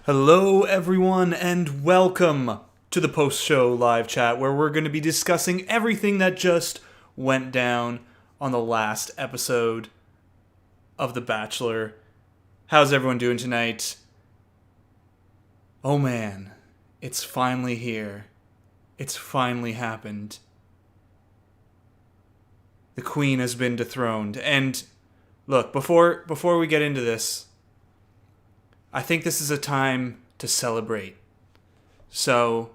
Hello, everyone, and welcome to the post-show live chat where we're going to be discussing everything that just went down on the last episode of The Bachelor. How's everyone doing tonight? Oh man, it's finally here. It's finally happened. The queen has been dethroned. And look, before we get into this, I think this is a time to celebrate. So,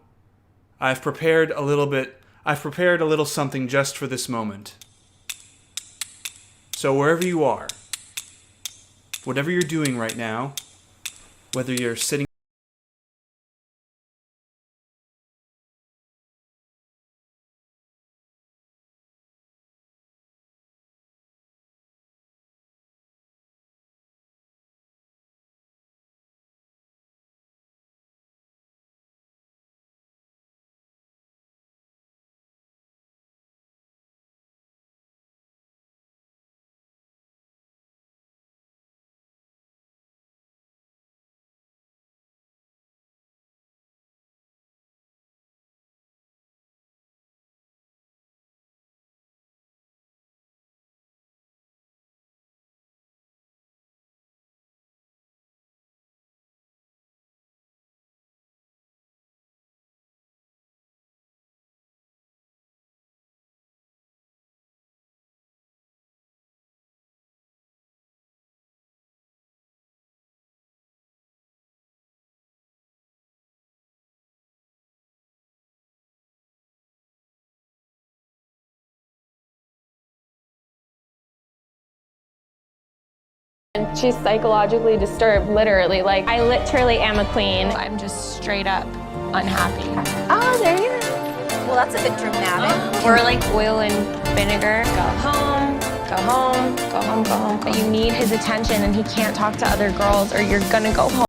I've prepared a little something just for this moment. So wherever you are, whatever you're doing right now, whether you're sitting She's psychologically disturbed, literally. Like, I literally am a queen. I'm just straight up unhappy. Oh, there you go. Well, that's a bit dramatic. We're like oil and vinegar. Go home, go home, go home, go home. But you need his attention and he can't talk to other girls or you're gonna go home.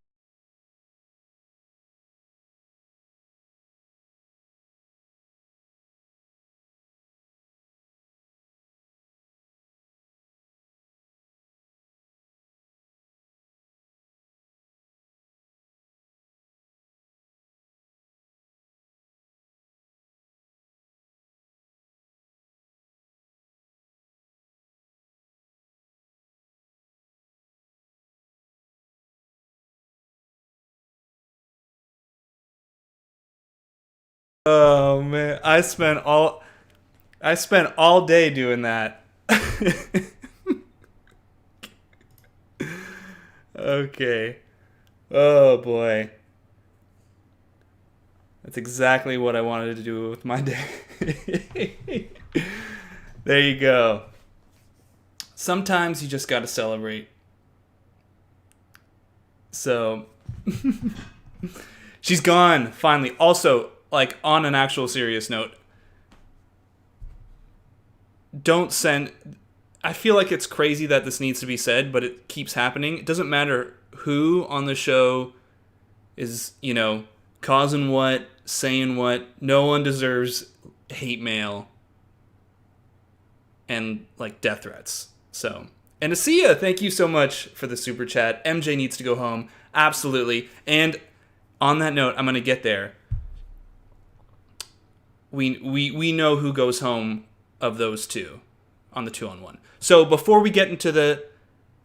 Oh man, I spent all day doing that. Okay. Oh boy. That's exactly what I wanted to do with my day. There you go. Sometimes you just gotta celebrate. So, she's gone, finally. Also, like, on an actual serious note, don't send... I feel like it's crazy that this needs to be said, but it keeps happening. It doesn't matter who on the show is, causing what, saying what. No one deserves hate mail and, like, death threats. So, and Asia, thank you so much for the super chat. MJ needs to go home. Absolutely. And on that note, I'm going to get there. We know who goes home of those two on the 2-on-1. So before we get into the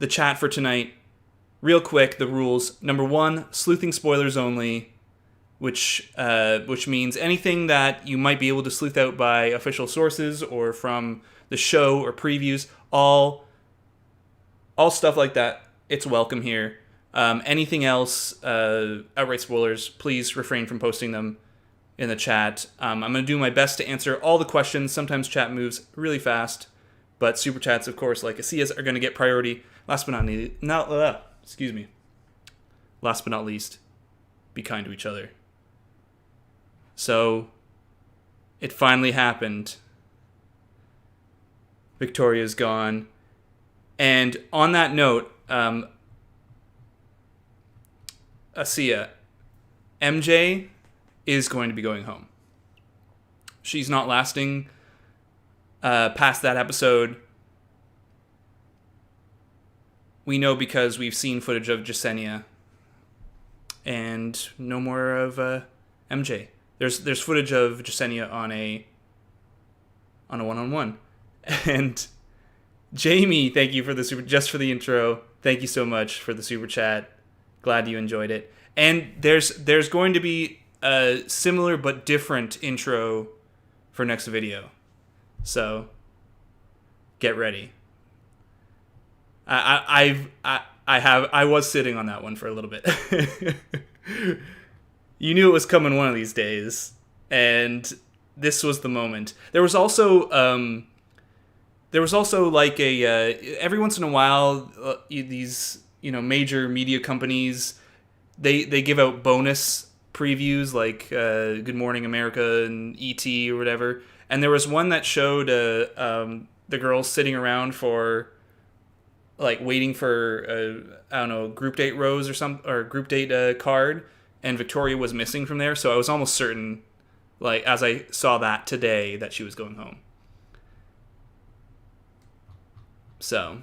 chat for tonight, real quick, the rules. Number 1, sleuthing spoilers only, which means anything that you might be able to sleuth out by official sources or from the show or previews, all stuff like that, it's welcome here. Anything else, outright spoilers, please refrain from posting them in the chat. I'm going to do my best to answer all the questions. Sometimes chat moves really fast, but super chats, of course, like Asia's, are going to get priority. Last but not least, be kind to each other. So, it finally happened. Victoria's gone. And on that note, Asia, MJ is going to be going home. She's not lasting past that episode. We know because we've seen footage of Jasenia. and no more of MJ. There's footage of Jasenia on a one-on-one. And Jamie, thank you for for the intro. Thank you so much for the super chat. Glad you enjoyed it. And there's going to be a similar but different intro for next video. So get ready. I was sitting on that one for a little bit. You knew it was coming one of these days, and this was the moment. There was also like every once in a while these major media companies they give out bonus previews like Good Morning America and ET or whatever, and there was one that showed the girls sitting around for like waiting for group date rose or group date card, and Victoria was missing from there, so I was almost certain, like as I saw that today, that she was going home. So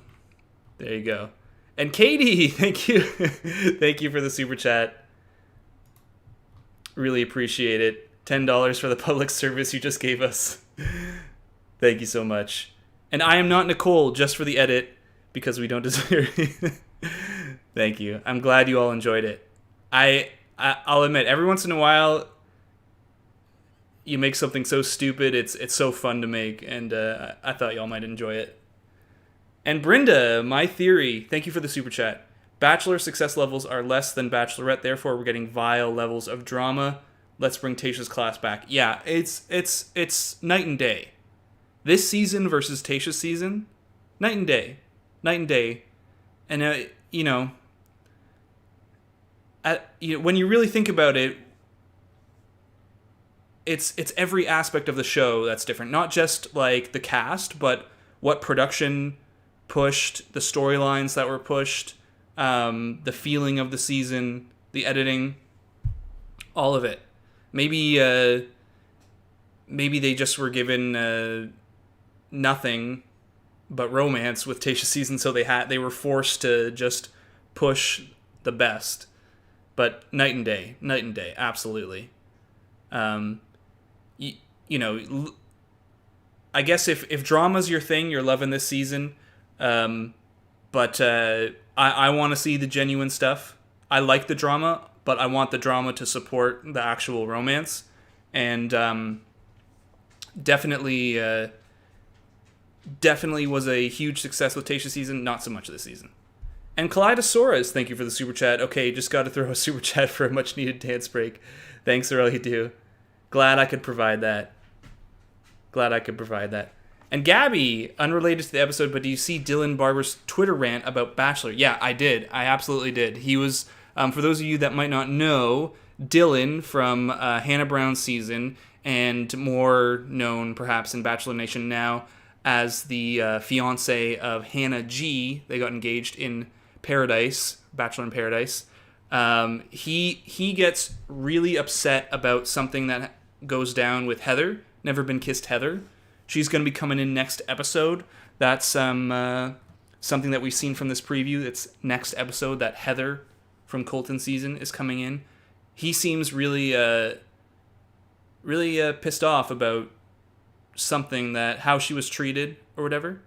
there you go. And Katie, thank you. Thank you for the super chat. Really appreciate it. $10 for the public service you just gave us. Thank you so much. And I am not Nicole, just for the edit, because we don't deserve it. Thank you. I'm glad you all enjoyed it. I'll admit, every once in a while, you make something so stupid, it's so fun to make, and I thought y'all might enjoy it. And Brenda, my theory, thank you for the super chat. Bachelor success levels are less than Bachelorette, therefore we're getting vile levels of drama. Let's bring Tasha's class back. Yeah, it's night and day. This season versus Tasha's season, night and day. Night and day. And, when you really think about it, it's every aspect of the show that's different. Not just, like, the cast, but what production pushed, the storylines that were pushed, the feeling of the season, the editing, all of it. Maybe they just were given nothing but romance with Tasha's season, so they were forced to just push the best. But night and day, absolutely. I guess if drama's your thing, you're loving this season. But I want to see the genuine stuff. I like the drama, but I want the drama to support the actual romance. And definitely was a huge success with Tasha's season, not so much this season. And Kaleidosaurus, thank you for the super chat. Okay, just got to throw a super chat for a much needed dance break. Thanks, I really do. Glad I could provide that. And Gabby, unrelated to the episode, but do you see Dylan Barber's Twitter rant about Bachelor? Yeah, I did. I absolutely did. He was, for those of you that might not know, Dylan from Hannah Brown's season, and more known perhaps in Bachelor Nation now as the fiance of Hannah G. They got engaged in Paradise, Bachelor in Paradise. He gets really upset about something that goes down with Heather, Never Been Kissed Heather. She's going to be coming in next episode. That's something that we've seen from this preview. It's next episode that Heather from Colton season is coming in. He seems really pissed off about something, that how she was treated or whatever.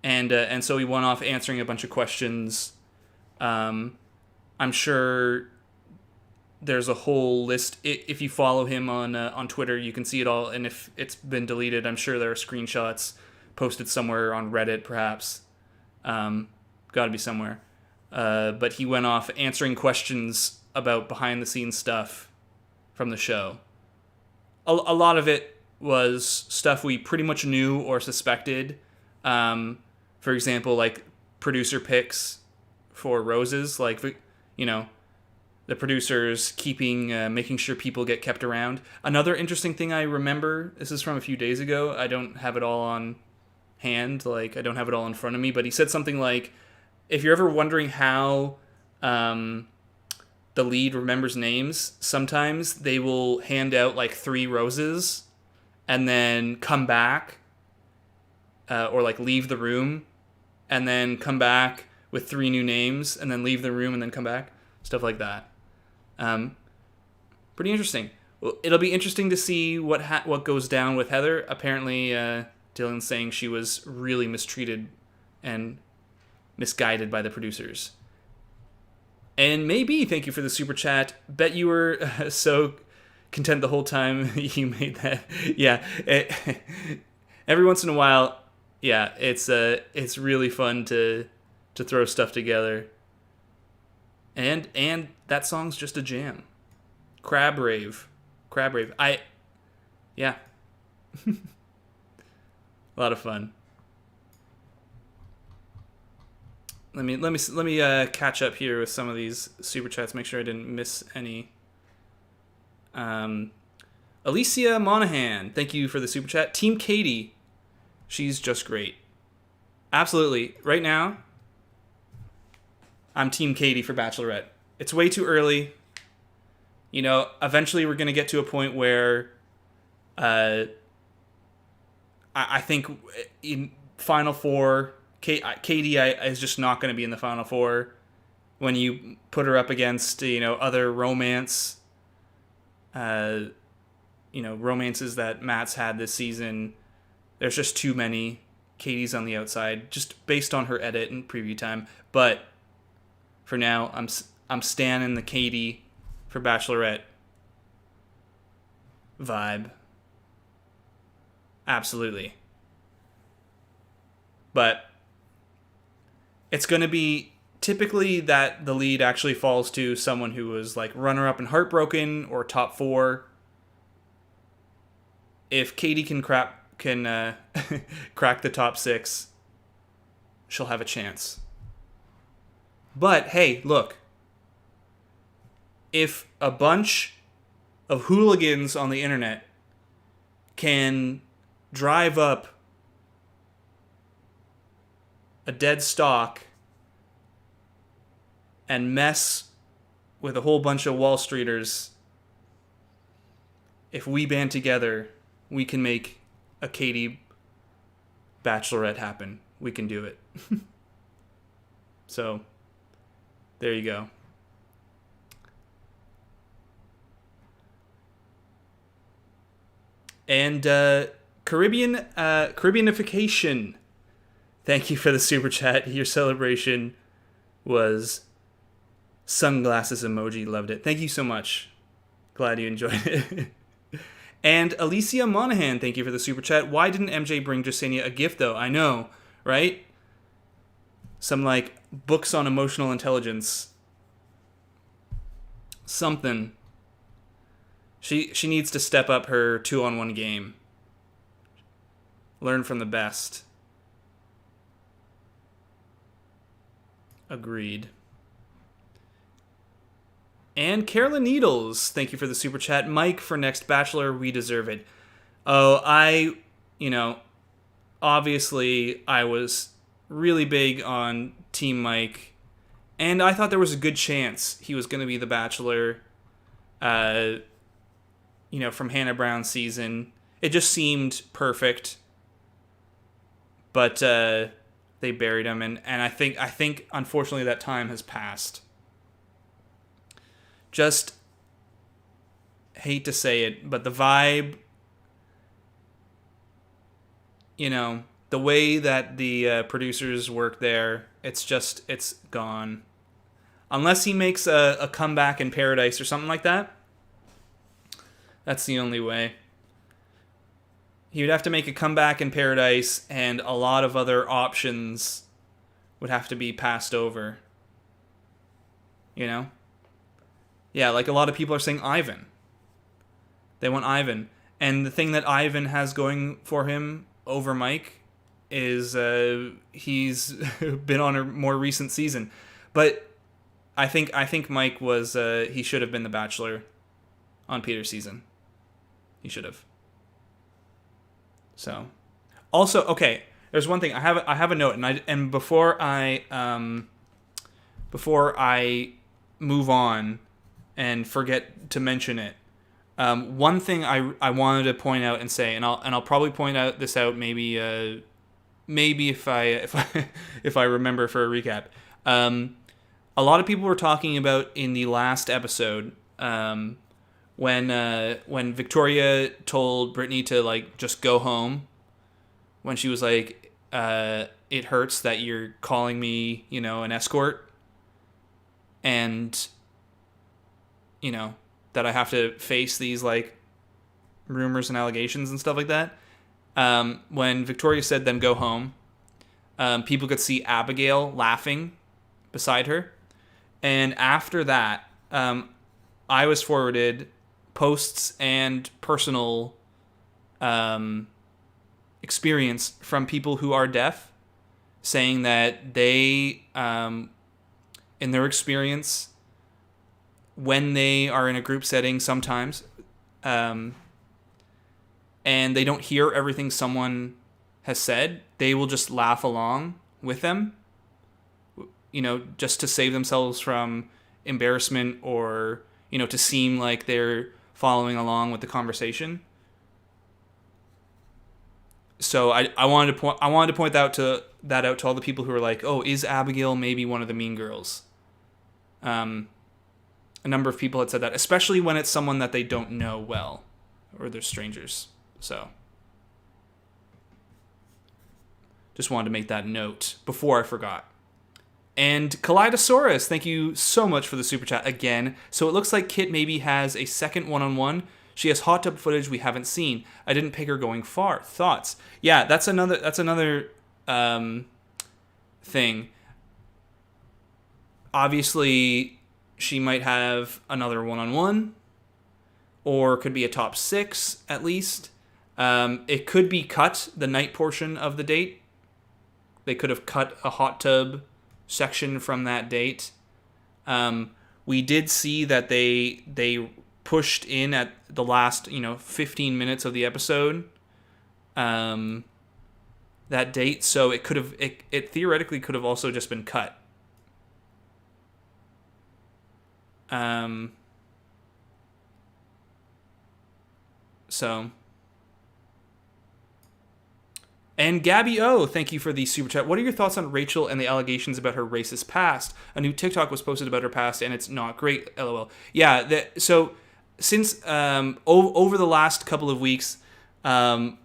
And so he went off answering a bunch of questions. I'm sure there's a whole list. If you follow him on Twitter, you can see it all. And if it's been deleted, I'm sure there are screenshots posted somewhere on Reddit, perhaps. Got to be somewhere. But he went off answering questions about behind-the-scenes stuff from the show. A lot of it was stuff we pretty much knew or suspected. For example, like producer picks for roses, like, the producers making sure people get kept around. Another interesting thing I remember, this is from a few days ago, I don't have it all on hand, like I don't have it all in front of me, but he said something like, if you're ever wondering how the lead remembers names, sometimes they will hand out like 3 roses and then come back, or like leave the room and then come back with 3 new names and then leave the room and then come back. Stuff like that. Pretty interesting. Well, it'll be interesting to see what goes down with Heather. Apparently, Dylan's saying she was really mistreated and misguided by the producers. And maybe, thank you for the super chat. Bet you were so content the whole time you made that. Yeah, every once in a while, yeah, it's really fun to throw stuff together. And that song's just a jam. Crab Rave. Yeah. A lot of fun. Let me catch up here with some of these super chats. Make sure I didn't miss any. Alicia Monahan, thank you for the super chat. Team Katie, she's just great. Absolutely. Right now, I'm Team Katie for Bachelorette. It's way too early. You know, eventually we're going to get to a point where I think in Final Four, Katie is just not going to be in the Final Four when you put her up against, other romances that Matt's had this season. There's just too many. Katie's on the outside, just based on her edit and preview time. But for now, I'm standing the Katie for Bachelorette vibe. Absolutely. But it's going to be typically that the lead actually falls to someone who was like runner-up and Heartbroken or top 4. If Katie can crack the top 6, she'll have a chance. But hey, look. If a bunch of hooligans on the internet can drive up a dead stock and mess with a whole bunch of Wall Streeters, if we band together, we can make a Katie Bachelorette happen. We can do it. So, there you go. And Caribbeanification. Thank you for the super chat. Your celebration was sunglasses emoji. Loved it. Thank you so much. Glad you enjoyed it. And Alicia Monahan, thank you for the super chat. Why didn't MJ bring Jasenia a gift, though? I know, right? Some, books on emotional intelligence. Something. She needs to step up her 2-on-1 game. Learn from the best. Agreed. And Carolyn Needles, thank you for the super chat. Mike, for next Bachelor, we deserve it. Oh, obviously I was really big on Team Mike, and I thought there was a good chance he was going to be the Bachelor, from Hannah Brown's season. It just seemed perfect, but they buried him, and I think unfortunately that time has passed. Just hate to say it, but the vibe, the way that the producers work there, it's gone. Unless he makes a comeback in Paradise or something like that, that's the only way. He would have to make a comeback in Paradise, and a lot of other options would have to be passed over. Yeah, a lot of people are saying Ivan. They want Ivan. And the thing that Ivan has going for him over Mike is he's been on a more recent season. But I think Mike was he should have been the Bachelor on Peter's season. He should have. So, also, okay, there's one thing. I have a note, and before I move on and forget to mention it, one thing I wanted to point out and say, and I'll probably point this out maybe if I remember for a recap. A lot of people were talking about in the last episode when Victoria told Brittany to like just go home, when she was like, it hurts that you're calling me, an escort, and that I have to face these like rumors and allegations and stuff like that. When Victoria said them go home, people could see Abigail laughing beside her. And after that, I was forwarded posts and personal experience from people who are deaf, saying that they, in their experience, when they are in a group setting sometimes, and they don't hear everything someone has said, they will just laugh along with them, just to save themselves from embarrassment, or, to seem like they're following along with the conversation. So I wanted to point that out to all the people who are like, oh, is Abigail maybe one of the mean girls? A number of people had said that, especially when it's someone that they don't know well, or they're strangers. So just wanted to make that note before I forgot. And Kaleidosaurus, thank you so much for the super chat again. So it looks like Kit maybe has a second one-on-one. She has hot tub footage we haven't seen. I didn't pick her going far. Thoughts? Yeah, that's another thing. Obviously, she might have another one-on-one, or could be a top 6 at least. It could be cut, the night portion of the date. They could have cut a hot tub section from that date. We did see that they pushed in at the last 15 minutes of the episode that date, so it theoretically could have also just been cut. And Gabby O, thank you for the super chat. What are your thoughts on Rachel and the allegations about her racist past? A new TikTok was posted about her past, and it's not great. LOL. Yeah. So since over the last couple of weeks, I've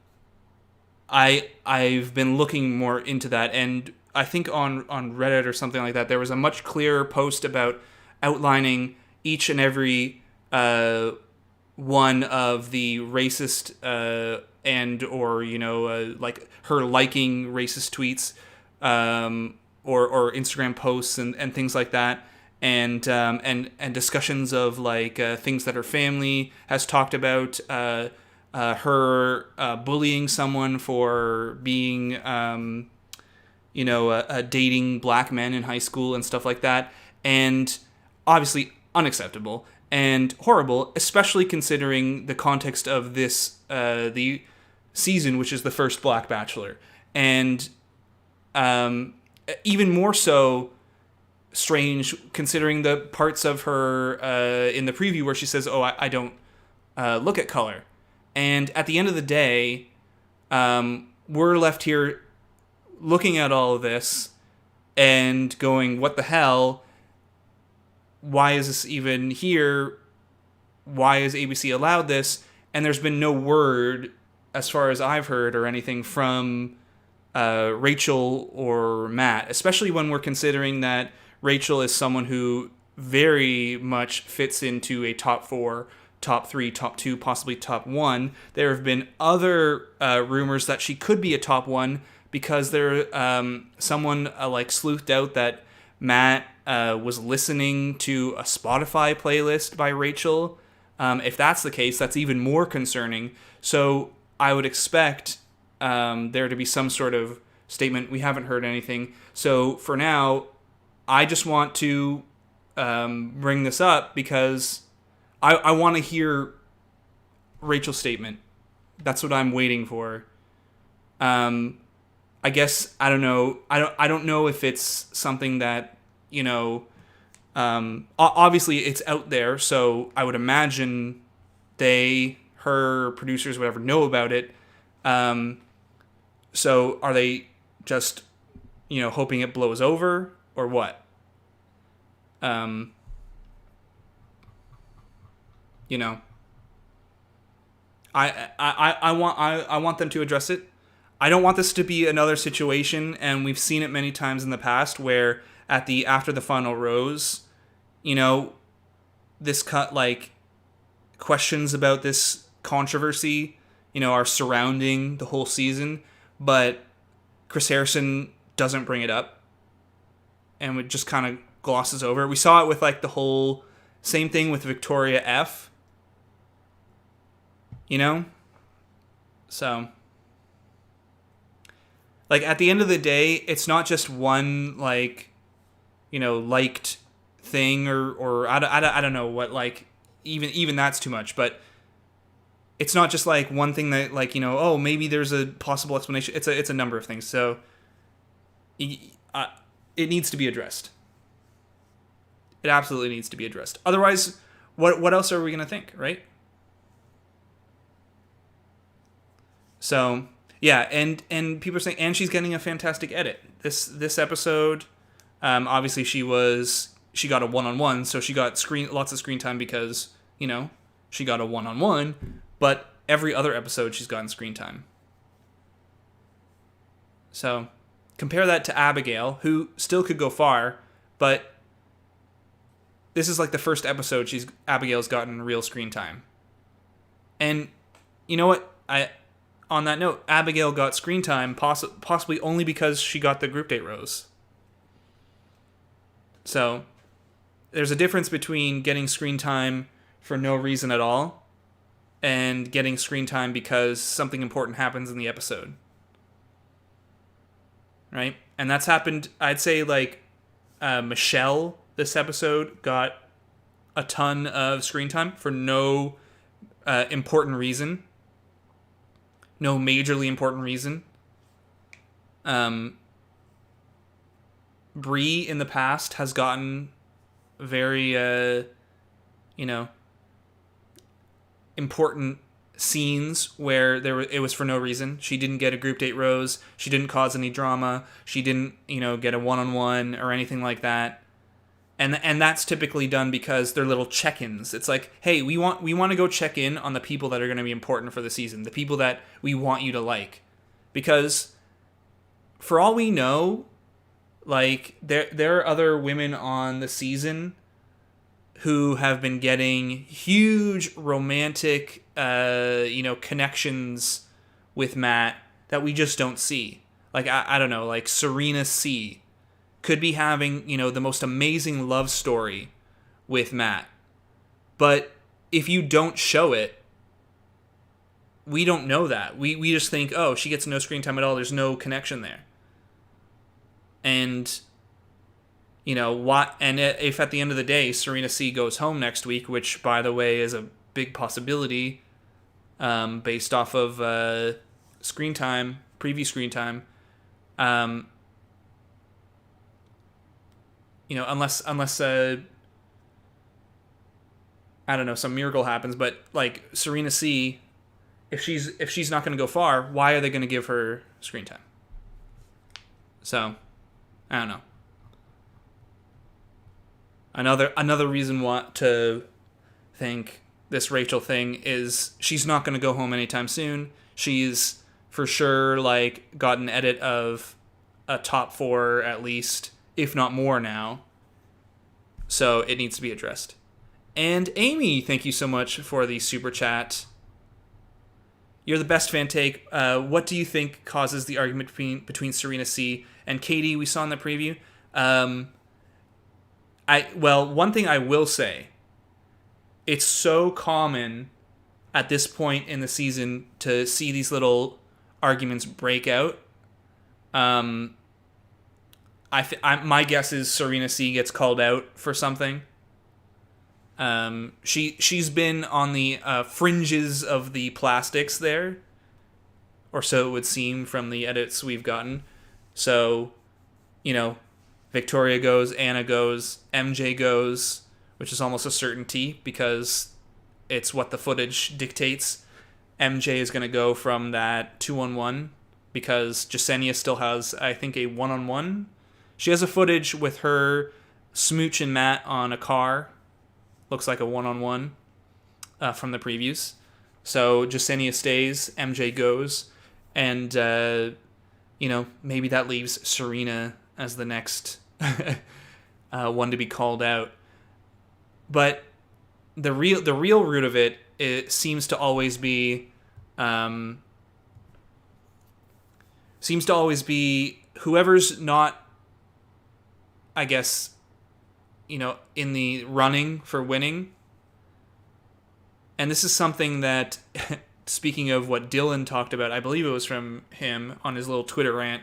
been looking more into that, and I think on Reddit or something like that, there was a much clearer post about outlining each and every one of the racist and or like her liking racist tweets or Instagram posts and things like that, and discussions of like things that her family has talked about, her bullying someone for being dating black men in high school and stuff like that, and obviously unacceptable and horrible, especially considering the context of this the season, which is the first Black Bachelor, and even more so strange considering the parts of her in the preview where she says, "Oh, I don't look at color," and at the end of the day, we're left here looking at all of this and going, "What the hell? Why is this even here? Why is ABC allowed this?" And there's been no word, as far as I've heard, or anything from Rachel or Matt, especially when we're considering that Rachel is someone who very much fits into a top 4, top 3, top 2, possibly top 1. There have been other rumors that she could be a top 1 because there someone like sleuthed out that Matt was listening to a Spotify playlist by Rachel. If that's the case, that's even more concerning. So I would expect there to be some sort of statement. We haven't heard anything. So for now, I just want to bring this up because I want to hear Rachel's statement. That's what I'm waiting for. I guess I don't know. I don't know if it's something that obviously it's out there, so I would imagine her producers, whatever, know about it. So are they just hoping it blows over or what? You know, I want them to address it. I don't want this to be another situation, and we've seen it many times in the past where after the final rose, you know, this questions about this controversy, you know, are surrounding the whole season, but Chris Harrison doesn't bring it up and it just kind of glosses over it. We saw it with the whole same thing with Victoria F. You know? So, at the end of the day, it's not just one, liked thing or I don't know what, even that's too much, but it's not just one thing that oh, maybe there's a possible explanation. It's a number of things. So it needs to be addressed. It absolutely needs to be addressed. Otherwise, what else are we going to think, right? So, yeah, and people are saying, and she's getting a fantastic edit. This episode, obviously she got a one-on-one, so she got lots of screen time because, she got a one-on-one, but every other episode she's gotten screen time. So, compare that to Abigail, who still could go far, but this is the first episode Abigail's gotten real screen time. And you know what? On that note, Abigail got screen time possibly only because she got the group date rose. So, there's a difference between getting screen time for no reason at all and getting screen time because something important happens in the episode. Right? And that's happened, I'd say, Michelle this episode got a ton of screen time for no important reason. No majorly important reason. Bree in the past has gotten very, important scenes where it was for no reason. She didn't get a group date rose. She didn't cause any drama. She didn't, get a one-on-one or anything like that. And that's typically done because they're little check-ins. It's hey, we want to go check in on the people that are going to be important for the season, the people that we want you to like. Because for all we know, there are other women on the season who have been getting huge romantic connections with Matt that we just don't see. I don't know, Serena C could be having, the most amazing love story with Matt. But if you don't show it, we don't know that. We just think, oh, she gets no screen time at all. There's no connection there. And, what? And if at the end of the day, Serena C goes home next week, which, by the way, is a big possibility based off of screen time, preview screen time, unless I don't know, some miracle happens, but Serena C, if she's not going to go far, why are they going to give her screen time? So, I don't know. Another reason to think this Rachel thing is she's not going to go home anytime soon. She's for sure got an edit of a top 4 at least, if not more now. So it needs to be addressed. And Amy, thank you so much for the super chat. You're the best fan take. What do you think causes the argument between Serena C and Katie we saw in the preview? One thing I will say, it's so common at this point in the season to see these little arguments break out. My guess is Serena C gets called out for something. She's been on the fringes of the plastics there, or so it would seem from the edits we've gotten. So, Victoria goes, Anna goes, MJ goes, which is almost a certainty because it's what the footage dictates. MJ is going to go from that 2-on-1 because Jasenia still has, I think, a 1-on-1. She has a footage with her Smooch and Matt on a car. Looks like a 1-on-1. from the previews. So Jasenia stays, MJ goes, and maybe that leaves Serena as the next one to be called out. But the real root of it seems to always be whoever's not, I guess, in the running for winning. And this is something that, speaking of what Dylan talked about, I believe it was from him on his little Twitter rant.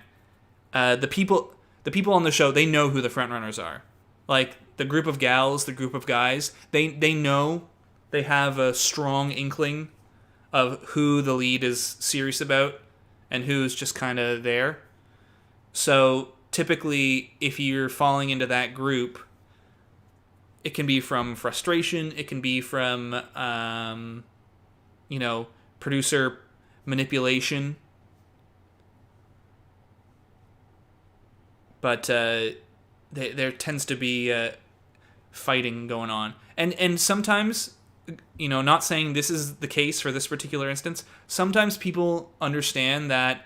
The people on the show, they know who the frontrunners are. Like, the group of gals, the group of guys, they know, they have a strong inkling of who the lead is serious about and who's just kind of there. So typically, if you're falling into that group, it can be from frustration, it can be from, producer manipulation. But there tends to be fighting going on. And sometimes, not saying this is the case for this particular instance, sometimes people understand that,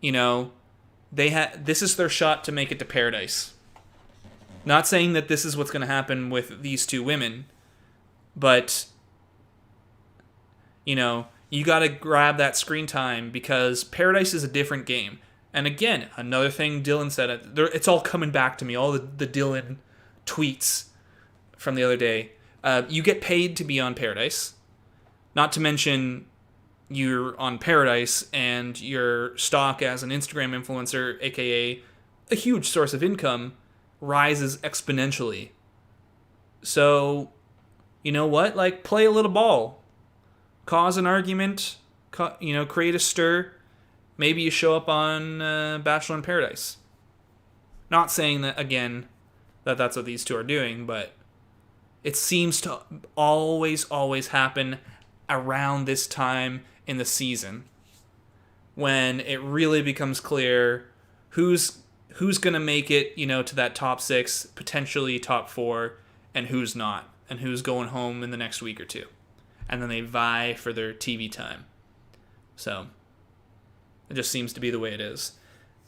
this is their shot to make it to paradise. Not saying that this is what's going to happen with these two women, but, you got to grab that screen time because paradise is a different game. And again, another thing Dylan said, it's all coming back to me, all the Dylan tweets from the other day. You get paid to be on Paradise. Not to mention you're on Paradise and your stock as an Instagram influencer, aka a huge source of income, rises exponentially. So, you know what? Like, play a little ball. Cause an argument, create a stir. Maybe you show up on Bachelor in Paradise. Not saying that, again, that's what these two are doing, but it seems to always to around this time in the season when it really becomes clear who's going to make it, to that top 6, potentially top 4, and who's not, and who's going home in the next week or two. And then they vie for their TV time. So it just seems to be the way it is.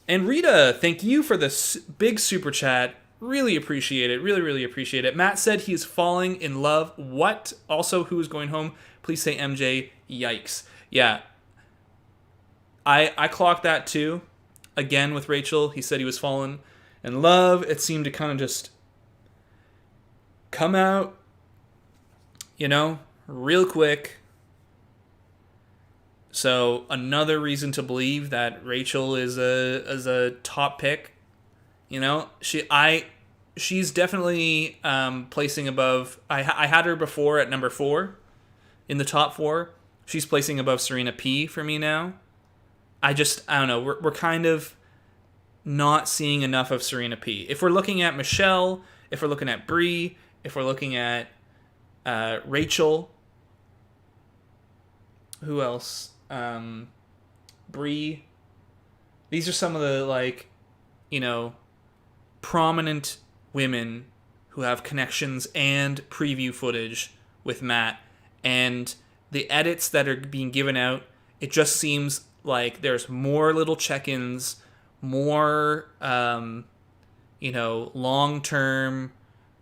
And Rita, thank you for the big super chat. Really appreciate it. Really, really appreciate it. Matt said he is falling in love. What? Also, who's going home? Please say MJ. Yikes. Yeah. I clocked that too. Again with Rachel. He said he was falling in love. It seemed to kind of just come out, real quick. So another reason to believe that Rachel is a top pick. She's definitely placing above. I had her before at number 4 in the top 4. She's placing above Serena P for me now. I don't know. We're kind of not seeing enough of Serena P. If we're looking at Michelle, if we're looking at Brie, if we're looking at Rachel, who else? Brie. These are some of the prominent women who have connections and preview footage with Matt, and the edits that are being given out, it just seems like there's more little check-ins, more long-term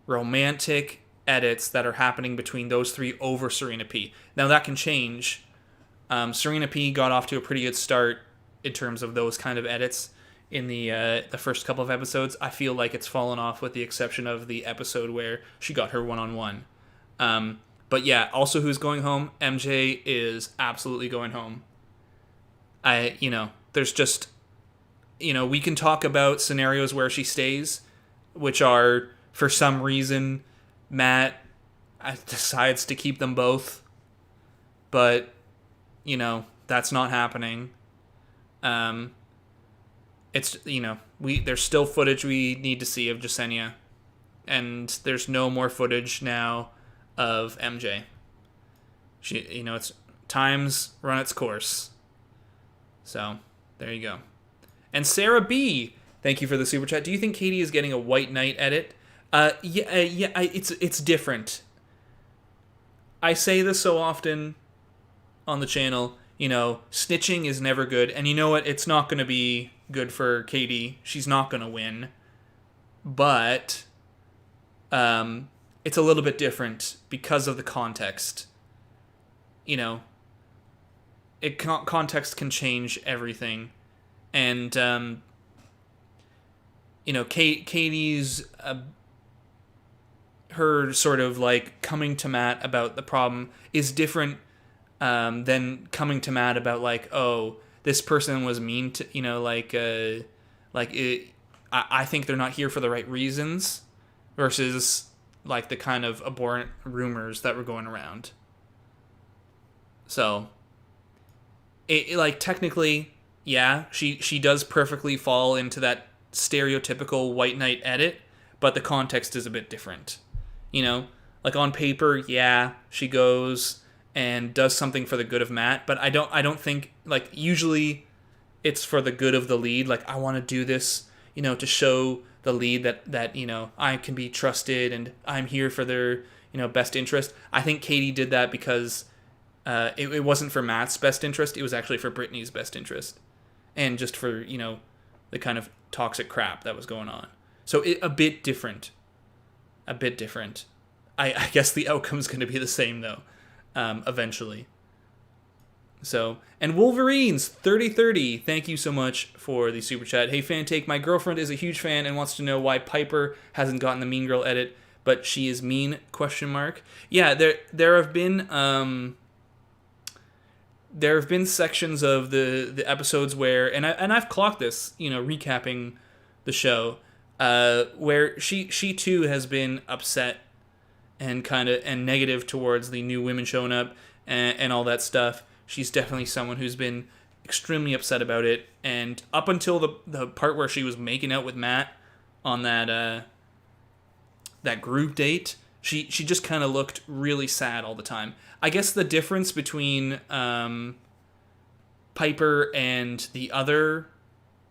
romantic edits that are happening between those 3 over Serena P. Now that can change. Serena P got off to a pretty good start in terms of those kind of edits in the first couple of episodes. I feel like it's fallen off with the exception of the episode where she got her one-on-one. But yeah, also who's going home? MJ is absolutely going home. There's just, we can talk about scenarios where she stays, which are, for some reason, Matt decides to keep them both. But, that's not happening. It's, there's still footage we need to see of Jasenia. And there's no more footage now of MJ. She, it's time's run its course. So, there you go. And Sarah B, thank you for the super chat. Do you think Katie is getting a White Knight edit? It's different. I say this so often on the channel, snitching is never good. And you know what? It's not going to be good for Katie. She's not going to win. But it's a little bit different because of the context. Context can change everything. And, Katie's... her sort of like coming to Matt about the problem is different than coming to Matt about like, oh, this person was mean to, I think they're not here for the right reasons, versus like the kind of abhorrent rumors that were going around. So it like technically, yeah, she does perfectly fall into that stereotypical white knight edit, but the context is a bit different. Like on paper, yeah, she goes and does something for the good of Matt, but I don't think, like, usually it's for the good of the lead. Like, I want to do this, to show the lead that I can be trusted and I'm here for their, best interest. I think Katie did that because it wasn't for Matt's best interest. It was actually for Brittany's best interest. And just for, the kind of toxic crap that was going on. So a bit different. I guess the outcome's going to be the same, though, eventually. So, and Wolverines 3030, thank you so much for the super chat. Hey, fan take, my girlfriend is a huge fan and wants to know why Piper hasn't gotten the Mean Girl edit, but she is mean, ? Yeah, there have been sections of the episodes where, and I've clocked this, recapping the show, where she too has been upset and and negative towards the new women showing up and all that stuff. She's definitely someone who's been extremely upset about it, and up until the part where she was making out with Matt on that group date, she just kind of looked really sad all the time. I guess the difference between Piper and the other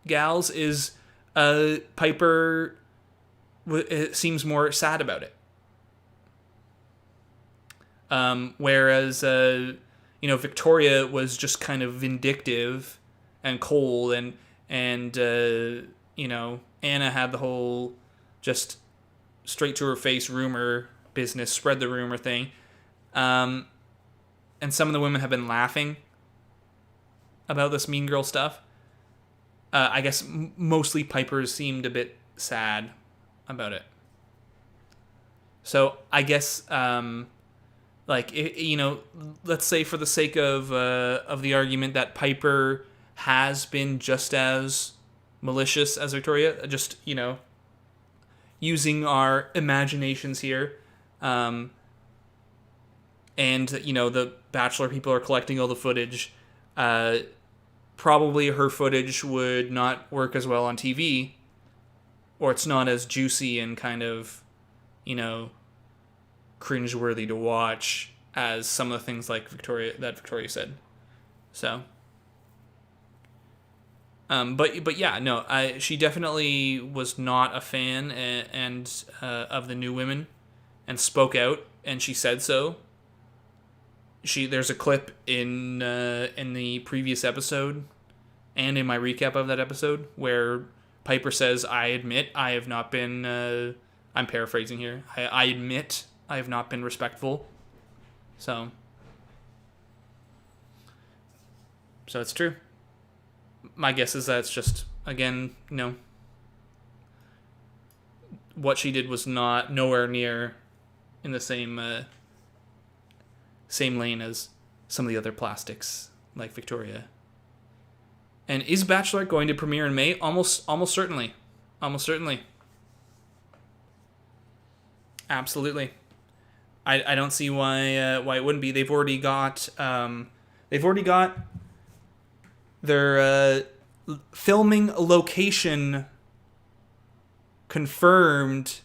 gals is Piper seems more sad about it. Whereas, Victoria was just kind of vindictive and cold, and Anna had the whole just straight to her face rumor business, spread the rumor thing. And some of the women have been laughing about this Mean Girl stuff. I guess mostly Piper seemed a bit sad about it. So I guess, let's say for the sake of the argument that Piper has been just as malicious as Victoria, just, using our imaginations here. And, the Bachelor people are collecting all the footage. Probably her footage would not work as well on TV, or it's not as juicy and kind of, cringeworthy to watch as some of the things like Victoria said. So, but yeah, no, she definitely was not a fan and of the new women, and spoke out, and she said so. There's a clip in the previous episode and in my recap of that episode where Piper says, I admit I have not been, I'm paraphrasing here, I admit I have not been respectful. So it's true. My guess is that it's just, again, what she did was nowhere near in the same lane as some of the other plastics like Victoria. And is Bachelor going to premiere in May? Almost certainly. Absolutely. I don't see why it wouldn't be. They've already got their filming location confirmed.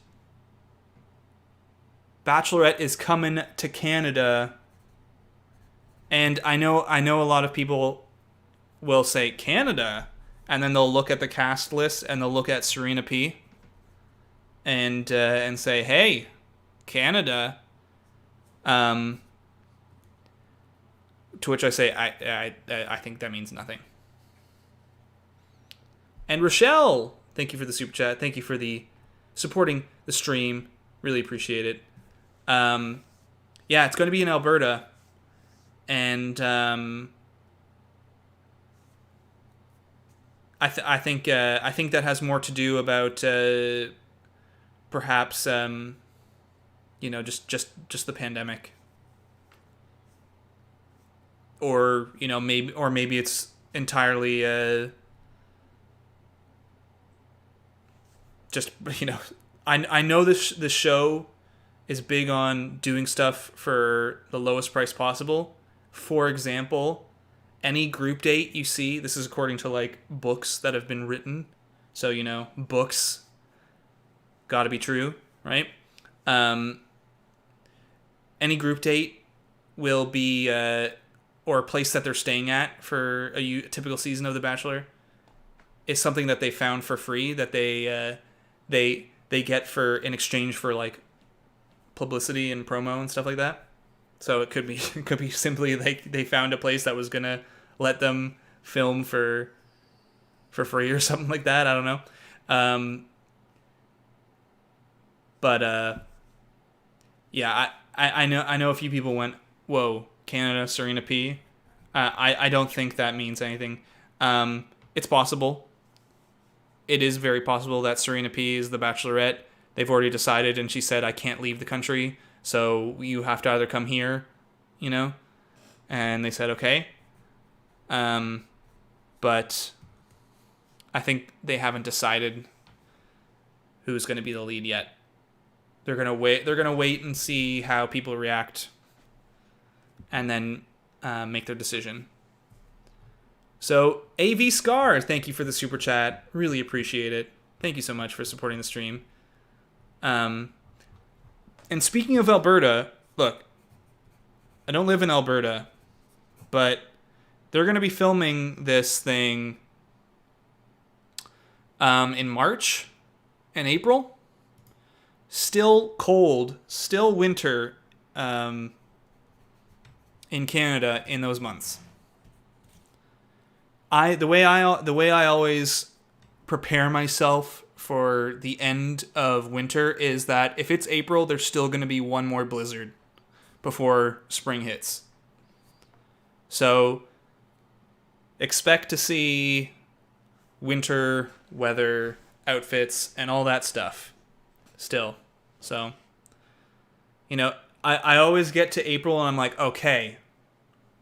Bachelorette is coming to Canada. And I know a lot of people will say Canada, and then they'll look at the cast list and they'll look at Serena P and say, hey, Canada. To which I say, I think that means nothing. And Rochelle, thank you for the super chat. Thank you for the supporting the stream. Really appreciate it. Yeah, it's going to be in Alberta, and I think that has more to do about perhaps just the pandemic, or maybe it's entirely just I know this show is big on doing stuff for the lowest price possible. For example, any group date you see, this is according to like books that have been written, so books gotta be true, right? Any group date will be or a place that they're staying at for a typical season of The Bachelor is something that they found for free, that they get for in exchange for like publicity and promo and stuff like that. So it could be simply like they found a place that was gonna let them film for free or something like that. I don't know. Yeah, I know a few people went, whoa, Canada, Serena P. I don't think that means anything. It's possible. It is very possible that Serena P is the Bachelorette. They've already decided, and she said, I can't leave the country, so you have to either come here, and they said, okay. But I think they haven't decided who's going to be the lead yet. They're going to wait and see how people react, and then make their decision. So, AV Scar, thank you for the super chat. Really appreciate it. Thank you so much for supporting the stream. And speaking of Alberta, look, I don't live in Alberta, but they're going to be filming this thing in March and April. Still cold, still winter in Canada in those months. The way I always prepare myself for the end of winter is that if it's April, there's still going to be one more blizzard before spring hits. So expect to see winter weather outfits and all that stuff still. So, I always get to April and I'm like, okay,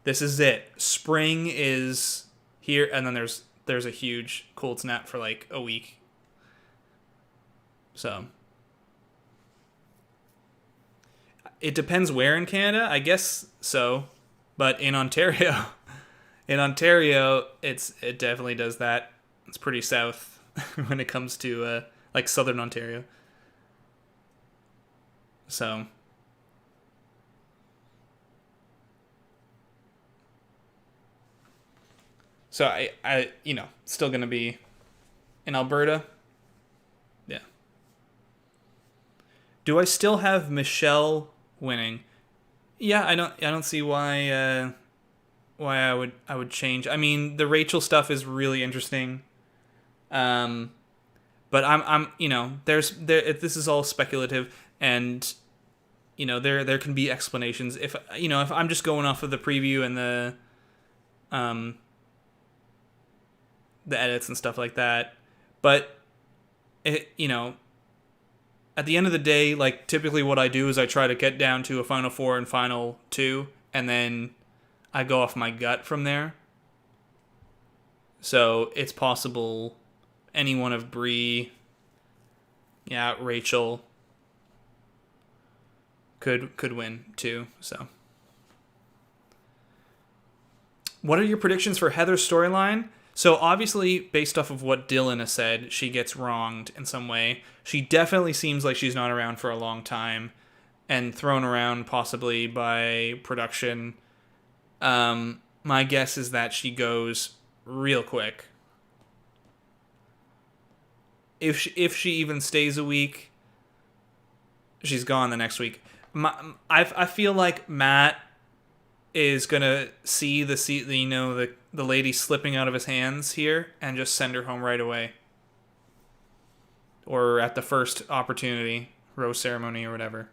this is it. Spring is here, and then there's a huge cold snap for like a week. So it depends where in Canada, I guess so, but in Ontario, it definitely does that. It's pretty south when it comes to like southern Ontario. So I still gonna be in Alberta. Yeah. Do I still have Michelle winning? Yeah, I don't see why I would change. I mean, the Rachel stuff is really interesting. But I'm this is all speculative, and there can be explanations if I'm just going off of the preview and the edits and stuff like that. But at the end of the day, like typically what I do is I try to get down to a final 4 and final 2, and then I go off my gut from there. So it's possible any one of Bree, Rachel could win too. So what are your predictions for Heather's storyline? So obviously, based off of what Dylan has said, she gets wronged in some way. She definitely seems like she's not around for a long time and thrown around possibly by production. My guess is that she goes real quick. If she even stays a week, she's gone the next week. I feel like Matt is gonna see the lady slipping out of his hands here and just send her home right away, or at the first opportunity, rose ceremony or whatever.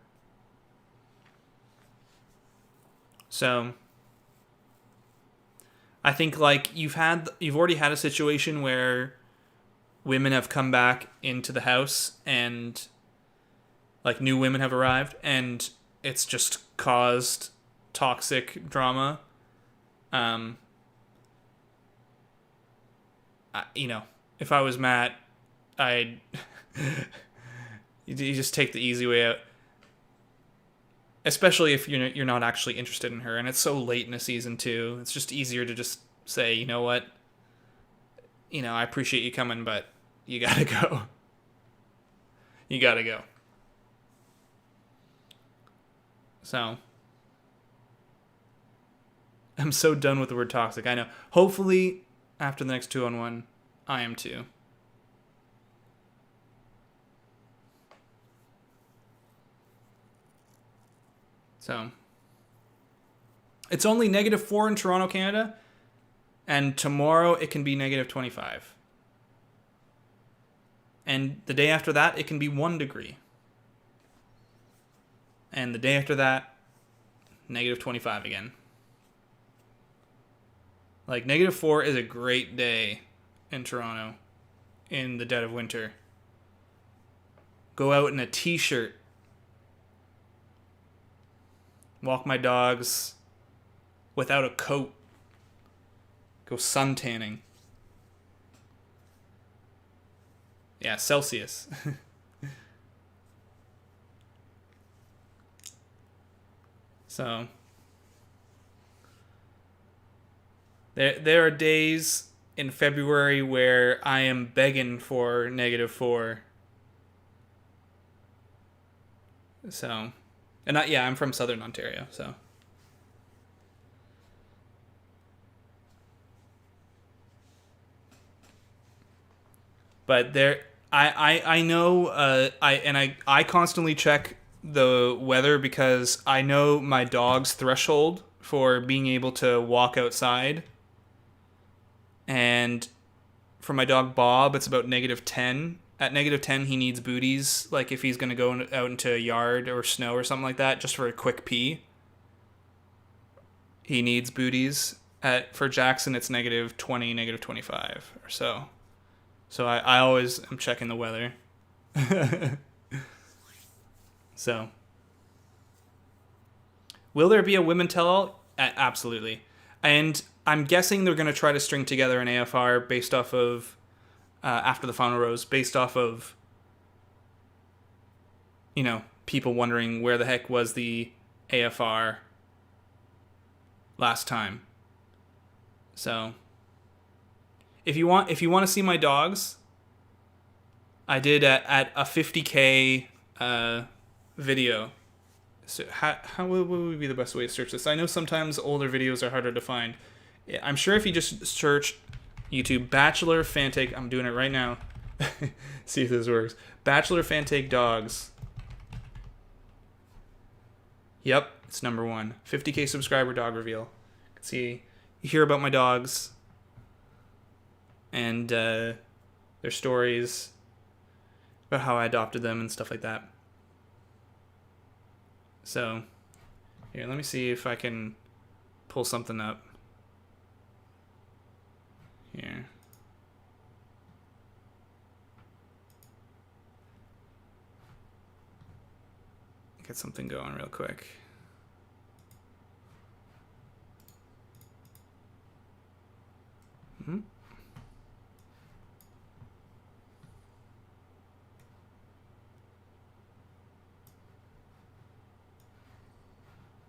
So I think like you've already had a situation where women have come back into the house and like new women have arrived and it's just caused toxic drama. If I was Matt, I'd you just take the easy way out, especially if you're not actually interested in her and it's so late in the season too. It's just easier to just say, you know what, I appreciate you coming, but you gotta go. You gotta go. So I'm so done with the word toxic. I know. Hopefully, after the next 2-on-1, I am too. So it's only -4 in Toronto, Canada, and tomorrow it can be -25. And the day after that, it can be 1 degree. And the day after that, -25 again. Like, -4 is a great day in Toronto in the dead of winter. Go out in a t-shirt. Walk my dogs without a coat. Go sun tanning. Yeah, Celsius. So there are days in February where I am begging for -4. So, and I'm from Southern Ontario, so. But I know I constantly check the weather because I know my dog's threshold for being able to walk outside. And for my dog Bob, it's about -10. At -10, he needs booties, like if he's going to go out into a yard or snow or something like that, just for a quick pee. He needs booties. For Jackson, it's -20, -25 or so. So I always am checking the weather. So, will there be a women tell-all? Absolutely. And I'm guessing they're going to try to string together an AFR based off of, after the final rose, based off of, people wondering where the heck was the AFR last time. So, if you want to see my dogs, I did at a 50K video. So how would be the best way to search this? I know sometimes older videos are harder to find. I'm sure if you just search YouTube Bachelor fan take, I'm doing it right now. See if this works. Bachelor fan take dogs. Yep, it's number 1. 50K subscriber dog reveal. You can see, you hear about my dogs and their stories about how I adopted them and stuff like that. So, here, let me see if I can pull something up. Here. Get something going real quick. Mm-hmm.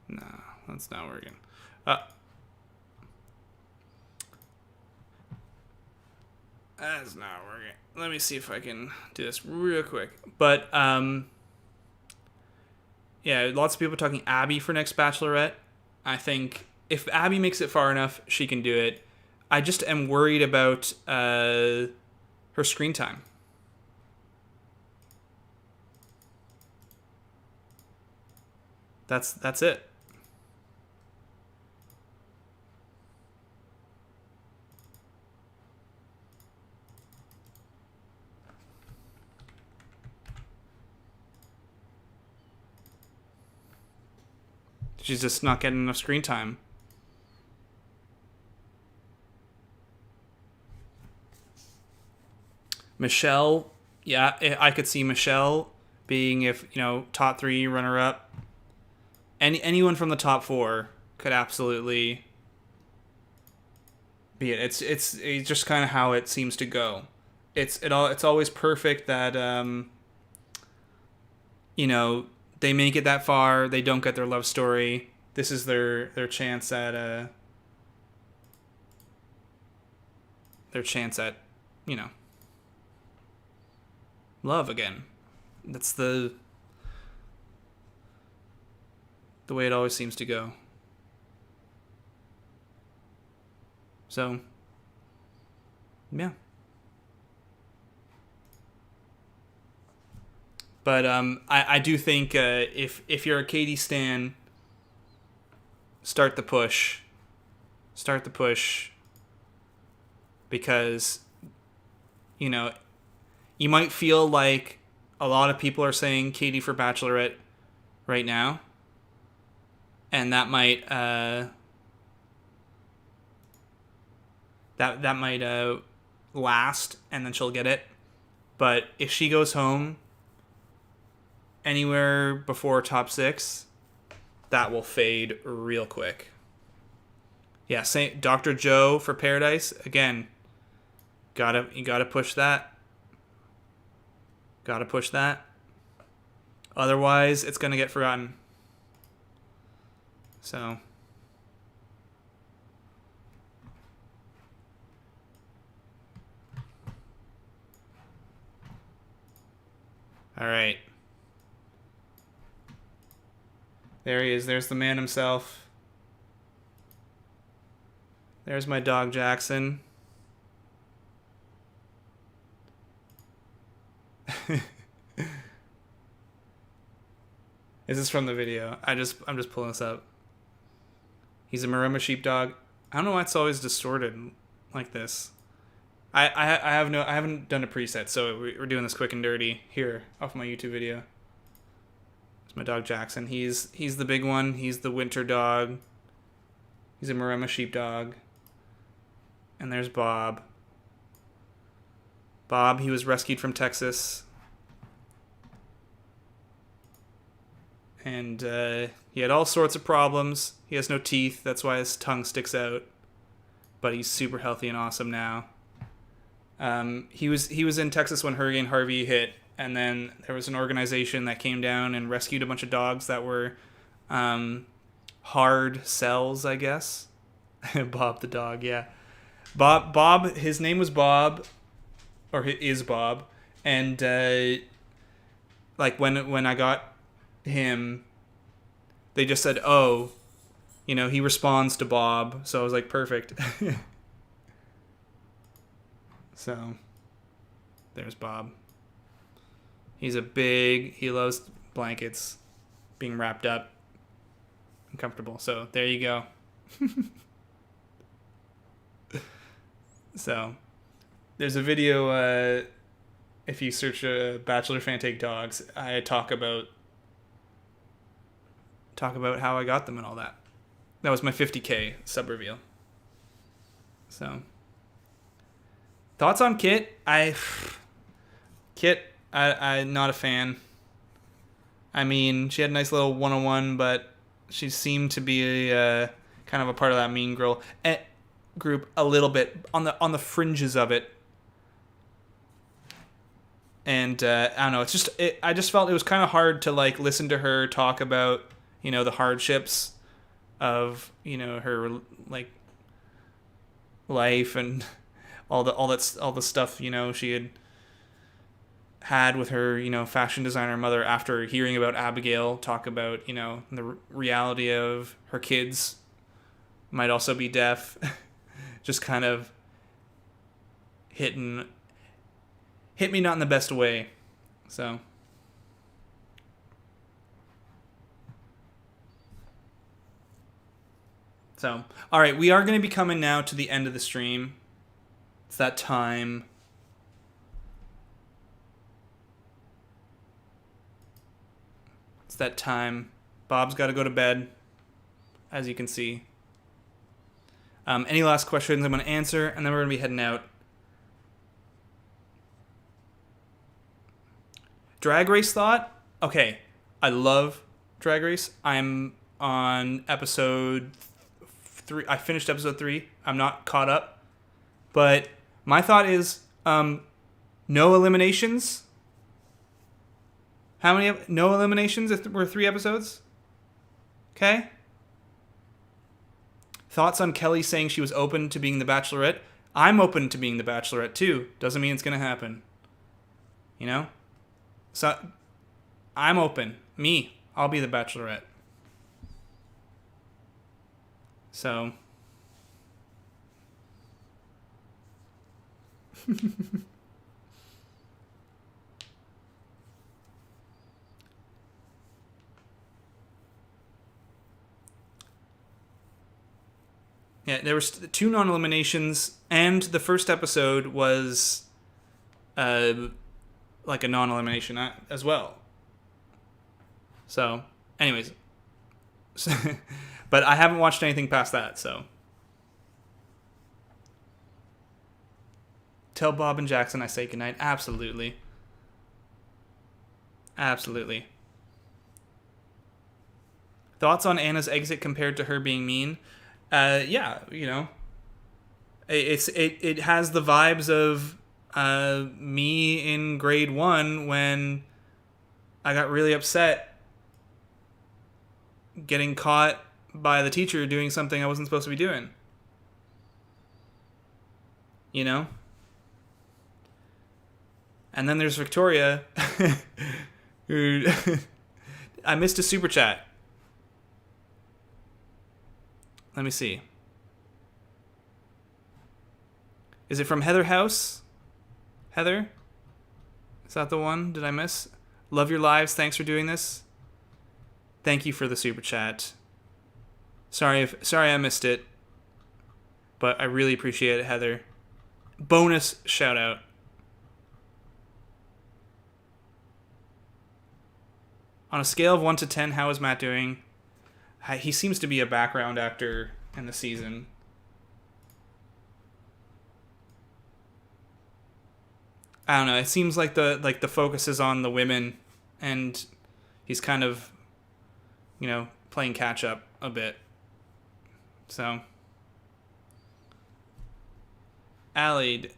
No, that's not working. That's not working. Let me see if I can do this real quick. But, yeah, lots of people talking Abby for next Bachelorette. I think if Abby makes it far enough, she can do it. I just am worried about her screen time. That's it. She's just not getting enough screen time. Michelle, yeah, I could see Michelle being, if, you know, top 3 runner-up. Anyone from the top 4 could absolutely be it. It's just kind of how it seems to go. It's always perfect that you know, they make it that far, they don't get their love story. This is their chance at you know, love again. That's the way it always seems to go. So, yeah. But I do think if you're a Katie stan, start the push. Start the push. Because, you know, you might feel like a lot of people are saying Katie for Bachelorette right now. And that might that might last, and then she'll get it. But if she goes home anywhere before top 6, that will fade real quick. Yeah, Dr. Joe for Paradise again. You gotta push that. Gotta push that. Otherwise, it's gonna get forgotten. So. All right. There he is. There's the man himself. There's my dog, Jackson. Is this from the video? I'm just pulling this up. He's a Maremma sheepdog. I don't know why it's always distorted like this. I haven't done a preset, so we're doing this quick and dirty here off my YouTube video. It's my dog Jackson. He's the big one. He's the winter dog. He's a Maremma sheepdog. And there's Bob. Bob, he was rescued from Texas. And he had all sorts of problems. He has no teeth. That's why his tongue sticks out. But he's super healthy and awesome now. He was in Texas when Hurricane Harvey hit. And then there was an organization that came down and rescued a bunch of dogs that were hard cells, I guess. Bob the dog, yeah. Bob, his name was Bob. Or is Bob. And like when I got him, they just said, oh, you know, he responds to Bob. So I was like, perfect. So there's Bob. He loves blankets, being wrapped up and comfortable. So there you go. So there's a video, if you search Bachelor fan take dogs, I talk about how I got them and all that. That was my 50K sub reveal. So, thoughts on Kit? I'm not a fan. I mean, she had a nice little one-on-one, but she seemed to be kind of a part of that mean girl group a little bit on the fringes of it. And I don't know. I just felt it was kind of hard to like listen to her talk about, you know, the hardships of, you know, her like life and all the stuff, you know, she had with her, you know, fashion designer mother after hearing about Abigail talk about, you know, the reality of her kids might also be deaf. Just kind of hit me not in the best way. So all right, we are going to be coming now to the end of the stream. It's that time. Bob's got to go to bed. as you can see. Any last questions I'm going to answer, and then we're going to be heading out. Drag Race thought? Okay, I love Drag Race. I'm on episode 3. I finished episode 3. I'm not caught up. But my thought is no eliminations. How many? No eliminations if we're 3 episodes? Okay. Thoughts on Kelly saying she was open to being the Bachelorette? I'm open to being the Bachelorette too. Doesn't mean it's going to happen. You know? So, I'm open. Me. I'll be the Bachelorette. So. Yeah, there was 2 non-eliminations, and the first episode was like a non-elimination as well. So, anyways. But I haven't watched anything past that, so. Tell Bob and Jackson I say goodnight. Absolutely. Absolutely. Thoughts on Anna's exit compared to her being mean? Yeah, you know. It has the vibes of me in grade 1 when I got really upset getting caught by the teacher doing something I wasn't supposed to be doing. You know? And then there's Victoria, who I missed a super chat. Let me see. Is it from Heather House? Heather? Is that the one? Did I miss? Love your lives. Thanks for doing this. Thank you for the super chat. Sorry I missed it. But I really appreciate it, Heather. Bonus shout out. On a scale of 1 to 10, how is Matt doing? He seems to be a background actor in the season. I don't know. It seems like the focus is on the women, and he's kind of, you know, playing catch up a bit. So, Allied.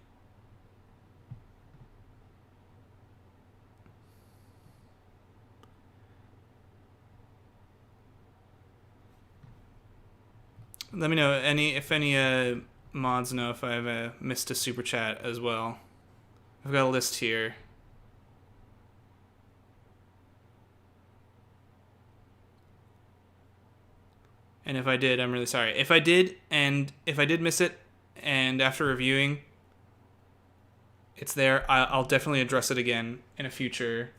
Let me know if any mods know if I've missed a super chat as well. I've got a list here. And if I did, I'm really sorry. If I did miss it, and after reviewing, it's there, I'll definitely address it again in a future.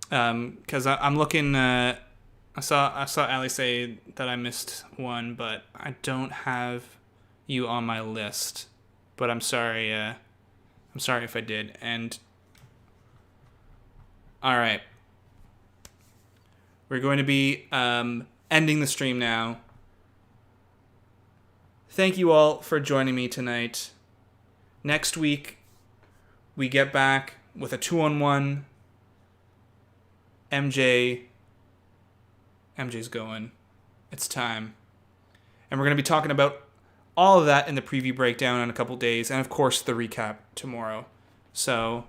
Because I'm looking. I saw Ali say that I missed one, but I don't have you on my list. But I'm sorry. I'm sorry if I did. And all right, we're going to be ending the stream now. Thank you all for joining me tonight. Next week, we get back with a 2-on-1. MJ's going. It's time. And we're going to be talking about all of that in the preview breakdown in a couple days, and of course the recap tomorrow. So,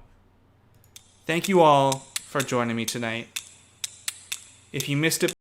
thank you all for joining me tonight. If you missed it,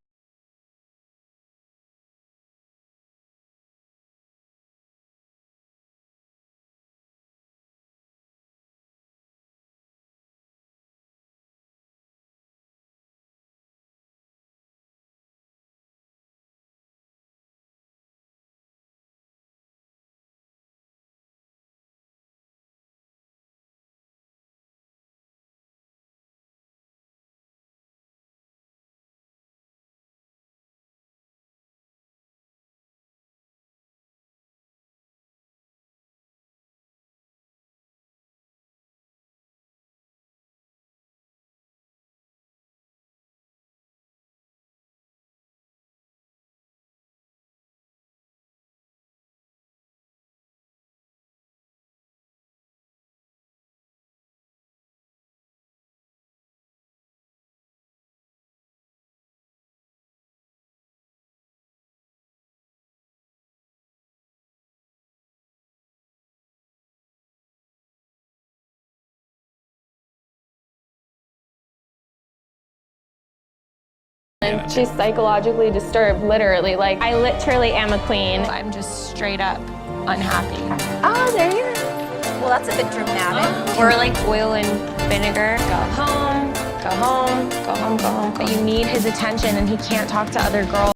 And she's psychologically disturbed, literally. Like, I literally am a queen. I'm just straight up unhappy. Oh, there you are. Well, that's a bit dramatic. We're like oil and vinegar. Go home, go home, go home, go home. But you need his attention and he can't talk to other girls.